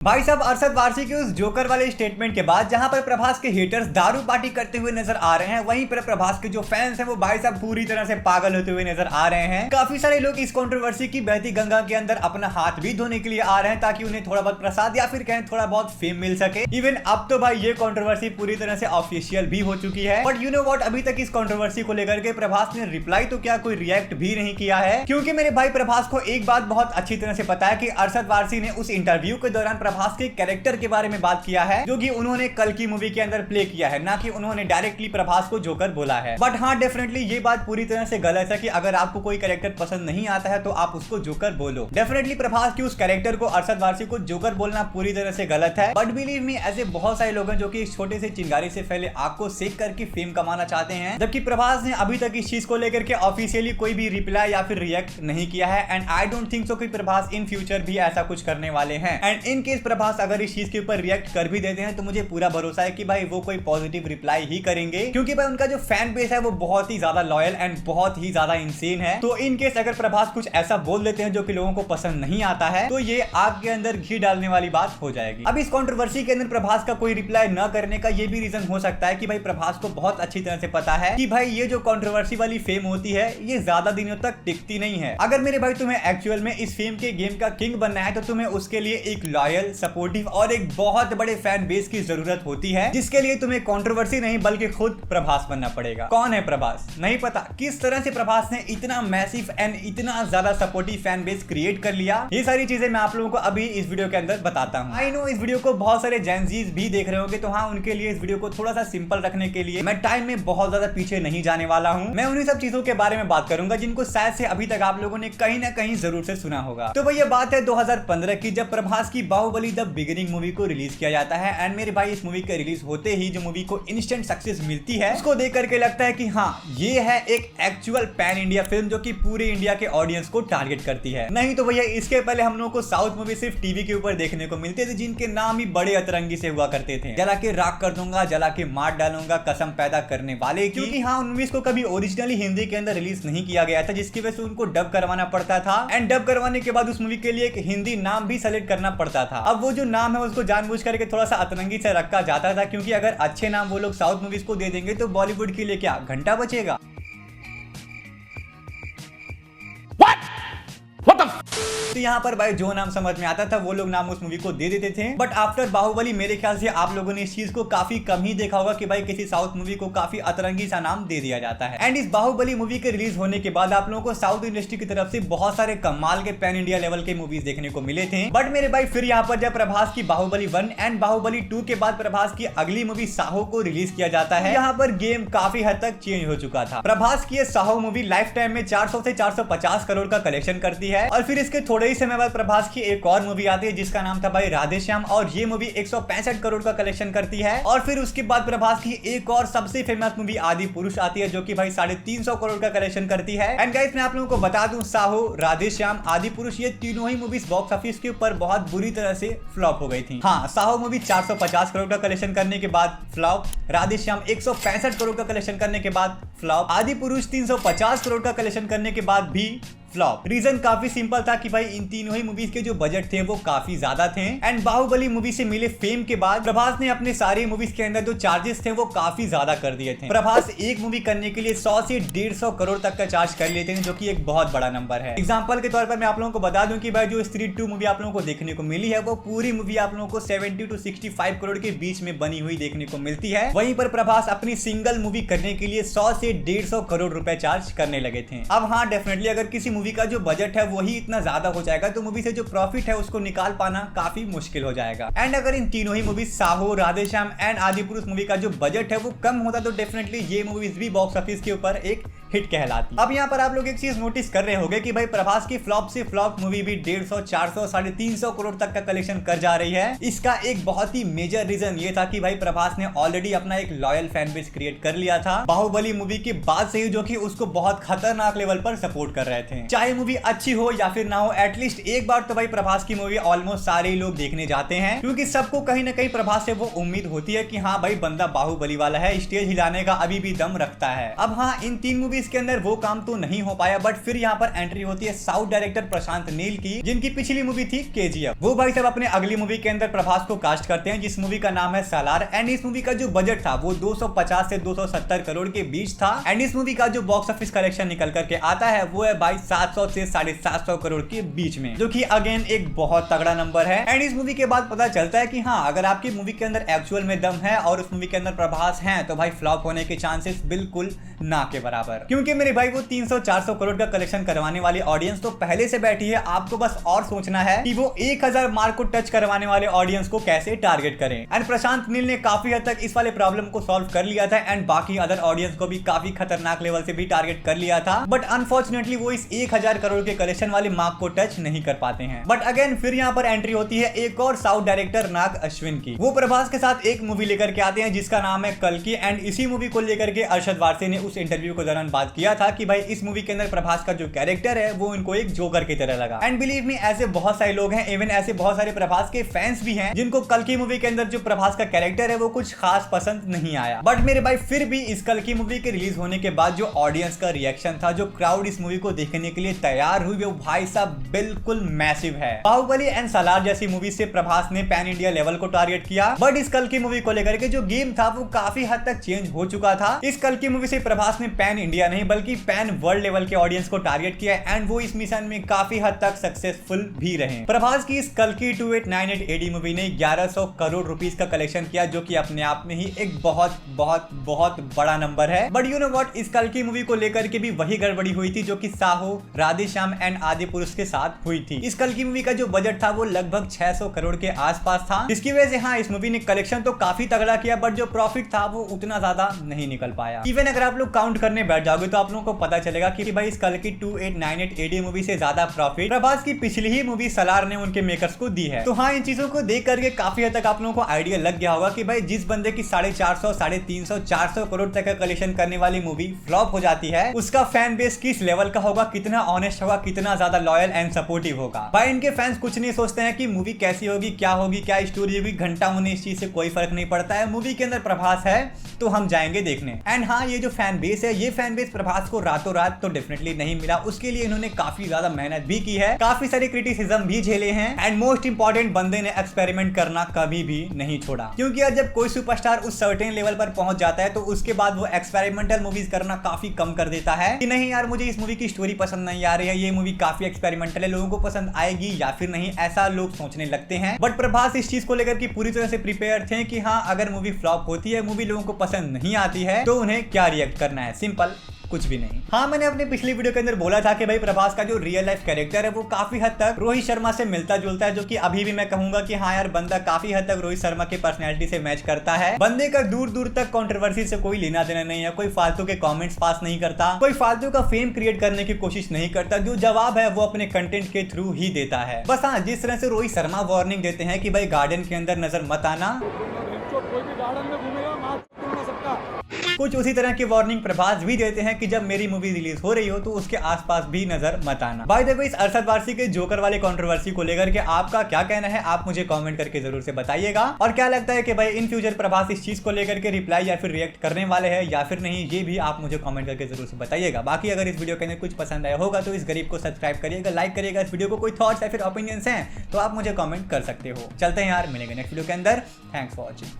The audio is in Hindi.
भाई साहब अरशद वारसी के उस जोकर वाले स्टेटमेंट के बाद जहां पर प्रभास के हेटर्स दारू पार्टी करते हुए नजर आ रहे हैं, वहीं पर प्रभास के जो फैंस हैं वो भाई साहब पूरी तरह से पागल होते हुए नजर आ रहे हैं। काफी सारे लोग इस कंट्रोवर्सी की बहती गंगा के अंदर अपना हाथ भी धोने के लिए आ रहे हैं ताकि उन्हें थोड़ा बहुत प्रसाद या फिर कहें थोड़ा बहुत फेम मिल सके। इवन अब तो भाई ये कंट्रोवर्सी पूरी तरह से ऑफिशियल भी हो चुकी है। बट यू नो व्हाट, अभी तक इस कंट्रोवर्सी को लेकर के प्रभास ने रिप्लाई तो क्या कोई रिएक्ट भी नहीं किया है, क्योंकि मेरे भाई प्रभास को एक बात बहुत अच्छी तरह से पता है कि अरशद वारसी ने उस इंटरव्यू के दौरान प्रभास के कैरेक्टर के बारे में बात किया है जो कि उन्होंने कल की मूवी के अंदर प्ले किया है, ना कि उन्होंने डायरेक्टली प्रभास को जोकर बोला है। बट हाँ, डेफिनेटली ये बात पूरी तरह से गलत है कि अगर आपको कोई कैरेक्टर पसंद नहीं आता है तो आप उसको जोकर बोलो। डेफिनेटली प्रभास की उस कैरेक्टर को, अरशद वारसी को जोकर बोलना पूरी तरह से गलत है। बट बिलीव मी, ऐसे बहुत सारे लोग हैं जो कि छोटे से चिंगारी से पहले आग को सेक करके फेम कमाना चाहते हैं, जबकि प्रभास ने अभी तक इस चीज को लेकर के ऑफिशियली कोई भी रिप्लाई या फिर रिएक्ट नहीं किया है। And I don't think so कि प्रभास इन फ्यूचर भी ऐसा कुछ करने वाले हैं। एंड इन केस प्रभास अगर इस चीज के ऊपर रिएक्ट कर भी देते हैं तो मुझे पूरा भरोसा है कि भाई वो कोई पॉजिटिव रिप्लाई ही करेंगे, क्योंकि भाई उनका जो फैन बेस है वो बहुत ही ज्यादा लॉयल एंड बहुत ही ज्यादा इंसेन है। तो इन केस अगर प्रभास कुछ ऐसा बोल देते हैं जो कि लोगों को पसंद नहीं आता है तो ये आग के अंदर घी डालने वाली बात हो जाएगी। अब इस कंट्रोवर्सी के अंदर प्रभास का कोई रिप्लाई न करने का ये भी रीजन हो सकता है कि भाई प्रभास को बहुत अच्छी तरह से पता है कि भाई ये जो कंट्रोवर्सी वाली फेम होती है ये ज्यादा दिनों तक टिकती नहीं है। अगर मेरे भाई तुम्हें एक्चुअल में इस फेम के गेम का किंग बनना है तो तुम्हें उसके लिए एक लॉयल, सपोर्टिव और एक बहुत बड़े फैन बेस की जरूरत होती है, जिसके लिए तुम्हें कंट्रोवर्सी नहीं बल्कि खुद प्रभास बनना पड़ेगा। कौन है प्रभास? नहीं पता। किस तरह से प्रभास ने इतना मैसिव एंड इतना ज्यादा सपोर्टिव फैन बेस क्रिएट कर लिया, ये सारी चीजें मैं आप लोगों को अभी इस वीडियो के अंदर बताता हूँ। आई नो इस वीडियो को बहुत सारे जेनजीज भी देख रहे होंगे, तो हाँ, उनके लिए इस वीडियो को थोड़ा सा सिंपल रखने के लिए मैं टाइम में बहुत ज्यादा पीछे नहीं जाने वाला हूँ। मैं उन्हीं सब चीजों के बारे में बात करूंगा जिनको शायद से अभी तक आप लोगों ने कहीं ना कहीं जरूर से सुना होगा। तो भैया बात है 2015 की, जब प्रभास की बाहुबली द बिगिनिंग मूवी को रिलीज किया जाता है। एंड मेरे भाई इस मूवी के रिलीज होते ही जो मूवी को इंस्टेंट सक्सेस मिलती है उसको देख करके लगता है कि हाँ, ये है एक एक्चुअल पैन इंडिया फिल्म जो कि पूरे इंडिया के ऑडियंस को टारगेट करती है। नहीं तो भैया इसके पहले हम लोगों को साउथ मूवी सिर्फ टीवी के ऊपर देखने को मिलते थे, जिनके नाम ही बड़े अतरंगी से हुआ करते थे। जला के राख कर दूंगा, जला के मार डालूंगा, कसम पैदा करने वाले। क्योंकि हाँ, उन मूवीज को कभी ओरिजिनली हिंदी के अंदर रिलीज नहीं किया गया था, जिसकी वजह से उनको डब करवाना पड़ता था। एंड डब करवाने के बाद उस मूवी के लिए एक हिंदी नाम भी सेलेक्ट करना पड़ता था। अब वो जो नाम है उसको जानबूझ करके थोड़ा सा अतरंगी से रखा जाता था, क्योंकि अगर अच्छे नाम वो लोग साउथ मूवीज को दे देंगे तो बॉलीवुड के लिए क्या घंटा बचेगा। तो यहाँ पर भाई जो नाम समझ में आता था वो लोग नाम उस मूवी को दे देते थे। बट आफ्टर बाहुबली मेरे ख्याल से आप लोगों ने इस चीज को काफी कम ही देखा होगा कि भाई किसी साउथ मूवी को काफी अतरंगी सा नाम दे दिया जाता है। एंड इस बाहुबली मूवी के रिलीज होने के बाद आप लोगों को साउथ इंडस्ट्री की तरफ से बहुत सारे कमाल के पैन इंडिया लेवल के मूवीज देखने को मिले थे। बट मेरे भाई फिर यहाँ पर जब प्रभास की बाहुबली 1 एंड बाहुबली 2 के बाद प्रभास की अगली मूवी साहो को रिलीज किया जाता है, यहाँ पर गेम काफी हद तक चेंज हो चुका था। प्रभास की साहो मूवी लाइफ टाइम में 400 से 450 करोड़ का कलेक्शन करती है। और फिर इसके थोड़े ही समय बाद प्रभास की एक और मूवी आती है जिसका नाम था भाई राधेश्याम, और ये मूवी 165 करोड़ का कलेक्शन करती है। और फिर उसके बाद प्रभास की एक और सबसे फेमस मूवी आदि पुरुष आती है जो कि भाई 350 करोड़ का कलेक्शन करती है। एंड गाइस मैं आप लोगों को बता दूं, साहो, राधेश्याम, आदि पुरुष, ये तीनों ही मूवीज बॉक्स ऑफिस के ऊपर बहुत बुरी तरह से फ्लॉप हो गई थी। हाँ, साहो मूवी 450 करोड़ का कलेक्शन करने के बाद फ्लॉप, राधेश्याम 165 करोड़ का कलेक्शन करने के बाद फ्लॉप, आदि पुरुष 350 करोड़ का कलेक्शन करने के बाद भी फ्लॉप। रीजन काफी सिंपल था कि भाई इन तीनों ही मूवीज के जो बजट थे वो काफी ज्यादा थे। एंड बाहुबली मूवी से मिले फेम के बाद प्रभास ने अपने सारी मूवीज के अंदर जो चार्जेस थे वो काफी ज्यादा कर दिए थे। प्रभास एक मूवी करने के लिए 100 से 150 करोड़ तक का चार्ज कर लेते हैं, जो कि एक बहुत बड़ा नंबर है। एग्जाम्पल के तौर पर मैं आप लोगों को बता दूं कि भाई जो स्त्री 2 मूवी आप लोगों को देखने को मिली है वो पूरी मूवी आप लोगों को 70 to 65 करोड़ के बीच में बनी हुई देखने को मिलती है। वहीं पर प्रभास अपनी सिंगल मूवी करने के लिए 100 से 150 करोड़ रुपए चार्ज करने लगे थे। अब हाँ, डेफिनेटली अगर किसी मूवी का जो बजट है वही इतना ज्यादा हो जाएगा तो मूवी से जो प्रॉफिट है उसको निकाल पाना काफी मुश्किल हो जाएगा। एंड अगर इन तीनों ही मूवी साहो, राधेश्याम एंड आदि पुरुष मूवी का जो बजट है वो कम होता तो डेफिनेटली ये मूवीज भी बॉक्स ऑफिस के ऊपर एक हिट कहलाती। अब यहाँ पर आप लोग एक चीज नोटिस कर रहे होंगे कि भाई प्रभास की फ्लॉप से फ्लॉप मूवी भी 150, 400, 350 करोड़ तक का कलेक्शन कर जा रही है। इसका एक बहुत ही मेजर रीजन ये था कि भाई प्रभास ने ऑलरेडी अपना एक लॉयल फैन बेस क्रिएट कर लिया था बाहुबली मूवी के बाद से ही, जो कि उसको बहुत खतरनाक लेवल पर सपोर्ट कर रहे थे। चाहे मूवी अच्छी हो या फिर ना हो, एटलीस्ट एक बार तो भाई प्रभास की मूवी ऑलमोस्ट सारे लोग देखने जाते हैं, क्योंकि सबको कहीं ना कहीं प्रभास से वो उम्मीद होती है कि हाँ भाई बंदा बाहुबली वाला है, स्टेज हिलाने का अभी भी दम रखता है। अब हाँ, इन तीन मूवी इसके अंदर वो काम तो नहीं हो पाया, बट फिर यहाँ पर एंट्री होती है साउथ डायरेक्टर प्रशांत नील की, जिनकी पिछली मूवी थी केजीएफ। वो भाई साहब अपने अगली मूवी के अंदर प्रभास को कास्ट करते हैं, जिस मूवी का नाम है सालार। एंड इस मूवी का जो बजट था वो 250 से 270 करोड़ के बीच था। एंड इस मूवी का जो बॉक्स ऑफिस कलेक्शन निकल करके आता है वो है भाई 700 से 750 करोड़ के बीच में, जो कि अगेन एक बहुत तगड़ा नंबर है। एंड इस मूवी के बाद पता चलता है कि हाँ, अगर आपकी मूवी के अंदर एक्चुअल में दम है और उस मूवी के अंदर प्रभास है तो भाई फ्लॉप होने के चांसेस बिल्कुल ना के बराबर। क्योंकि मेरे भाई वो 300-400 करोड़ का कलेक्शन करवाने वाली ऑडियंस तो पहले से बैठी है। आपको बस और सोचना है कि वो 1000 मार्क को टच करवाने वाले ऑडियंस को कैसे टारगेट करें। एंड प्रशांत नील ने काफी हद तक इस वाले प्रॉब्लम को सॉल्व कर लिया था एंड बाकी अदर ऑडियंस को भी काफी खतरनाक लेवल से भी टारगेट कर लिया था। बट अनफॉर्चुनेटली वो इस 1000 करोड़ के कलेक्शन वाले मार्क को टच नहीं कर पाते हैं। बट अगेन फिर यहाँ पर एंट्री होती है एक और साउथ डायरेक्टर नाग अश्विन की। वो प्रभास के साथ एक मूवी लेकर के आते हैं जिसका नाम है कल्कि। एंड इसी मूवी को लेकर के अरशद वारसी ने उस इंटरव्यू के दौरान बात किया था कि भाई इस मूवी के अंदर प्रभास का जो कैरेक्टर है वो इनको एक जोकर की तरह लगा। एंड बिलीव मी, ऐसे बहुत सारे लोग हैं, इवन ऐसे बहुत सारे प्रभास के फैंस भी हैं जिनको कल्कि मूवी के अंदर जो प्रभास का कैरेक्टर है वो कुछ खास पसंद नहीं आया। बट मेरे भाई फिर भी इस कल्कि मूवी के रिलीज होने के बाद जो ऑडियंस का रिएक्शन था, जो क्राउड इस मूवी को देखने के लिए तैयार हुई, वो भाई साहब बिल्कुल मैसिव है। बाहुबली एंड सालार जैसी मूवी से प्रभास ने पैन इंडिया लेवल को टारगेट किया, बट इस कल्कि मूवी को लेकर के जो गेम था वो काफी हद तक चेंज हो चुका था। इस कल्कि मूवी से प्रभास ने पैन इंडिया नहीं बल्कि पैन वर्ल्ड लेवल के ऑडियंस को टारगेट किया एंड वो इस मिशन में काफी हद तक सक्सेसफुल भी रहे। प्रभास की इस कल्कि 2898 AD मूवी ने 1100 करोड़ रुपीस का कलेक्शन किया, जो कि अपने आप में ही एक बहुत बहुत बहुत बड़ा नंबर है। बट यू नो व्हाट, इस कल्कि मूवी को लेकर के भी वही गड़बड़ी हुई थी जो कि साहो, राधेश्याम एंड आदि पुरुष के साथ हुई थी। इस कल्कि मूवी का जो बजट था वो लगभग 600 करोड़ के आसपास था, जिसकी वजह से हाँ, इस मूवी ने कलेक्शन तो काफी तगड़ा किया, बट जो प्रॉफिट था वो उतना ज्यादा नहीं निकल पाया। इवन अगर आप लोग काउंट करने बैठ जाओगे तो आप लोगों को पता चलेगा कि भाई इस कल्कि 2898 AD मूवी से ज्यादा प्रॉफिट प्रभास की पिछली ही मूवी सालार ने उनके मेकर्स को दी है। तो हाँ, इन चीजों को देख करके काफी हद तक आप लोगों को आइडिया लग गया होगा कि भाई जिस बंदे की 450, 350, 400 करोड़ तक का कलेक्शन करने वाली मूवी फ्लॉप हो जाती है, उसका फैन बेस किस लेवल का होगा, कितना ऑनेस्ट होगा, कितना ज्यादा लॉयल एंड सपोर्टिव होगा। भाई इनके फैंस कुछ नहीं सोचते हैं कि मूवी कैसी होगी, क्या होगी, क्या स्टोरी होगी, घंटा होने इस चीज से कोई फर्क नहीं पड़ता है। मूवी के अंदर प्रभास है तो हम जाएंगे देखने। एंड हाँ, ये जो फैन बेस है, ये फैन बेस प्रभास को रातों रात तो डेफिनेटली नहीं मिला। उसके लिए इन्होंने काफी ज्यादा मेहनत भी की है, काफी सारे क्रिटिसिज्म भी झेले हैं एंड मोस्ट इंपॉर्टेंट, बंदे ने एक्सपेरिमेंट करना कभी भी नहीं छोड़ा। क्योंकि यार जब कोई सुपरस्टार उस सर्टेन लेवल पर पहुंच जाता है तो उसके बाद वो एक्सपेरिमेंटल मूवीज करना काफी कम कर देता है कि नहीं यार, मुझे इस मूवी की स्टोरी पसंद नहीं आ रही है, ये मूवी काफी एक्सपेरिमेंटल है, लोगों को पसंद आएगी या फिर नहीं, ऐसा लोग सोचने लगते हैं। बट प्रभास इस चीज को लेकर के पूरी तरह से प्रिपेयर थे कि हाँ, अगर मूवी फ्लॉप होती है, मूवी लोगों को पसंद नहीं आती है तो उन्हें क्या रिएक्ट करना है, सिंपल, कुछ भी नहीं। हाँ, मैंने अपने पिछली वीडियो के अंदर बोला था कि भाई प्रभास का जो रियल लाइफ कैरेक्टर है वो काफी हद तक रोहित शर्मा से मिलता जुलता है, जो कि अभी भी मैं कहूंगा कि हाँ यार, बंदा काफी हद तक रोहित शर्मा की पर्सनैलिटी से मैच करता है। बंदे का दूर दूर तक कंट्रोवर्सी से कोई लेना देना नहीं है, कोई फालतू के कमेंट्स पास नहीं करता, कोई फालतू का फेम क्रिएट करने की कोशिश नहीं करता, जो जवाब है वो अपने कंटेंट के थ्रू ही देता है। बस हाँ, जिस तरह से रोहित शर्मा वार्निंग देते हैं कि भाई गार्डन के अंदर नजर मत आना, कोई भी गार्डन में घूमेगा मास्क तोड़ना सबका, कुछ उसी तरह की वार्निंग प्रभास भी देते हैं कि जब मेरी मूवी रिलीज हो रही हो तो उसके आसपास भी नजर मत आना। बाय द वे, इस अरशद वारसी के जोकर वाले कंट्रोवर्सी को लेकर के आपका क्या कहना है, आप मुझे कमेंट करके जरूर से बताइएगा। और क्या लगता है कि भाई इन फ्यूचर प्रभास इस चीज को लेकर के रिप्लाई या फिर रिएक्ट करने वाले हैं या फिर नहीं, ये भी आप मुझे कमेंट करके जरूर से बताइएगा। बाकी अगर इस वीडियो के अंदर कुछ पसंद आया होगा तो इस गरीब को सब्सक्राइब करिएगा, लाइक करिएगा। इस वीडियो को कोई थॉट्स या फिर ओपिनियंस हैं तो आप मुझे कमेंट कर सकते हो। चलते हैं यार, मिलेंगे नेक्स्ट वीडियो के अंदर। Thanks for watching.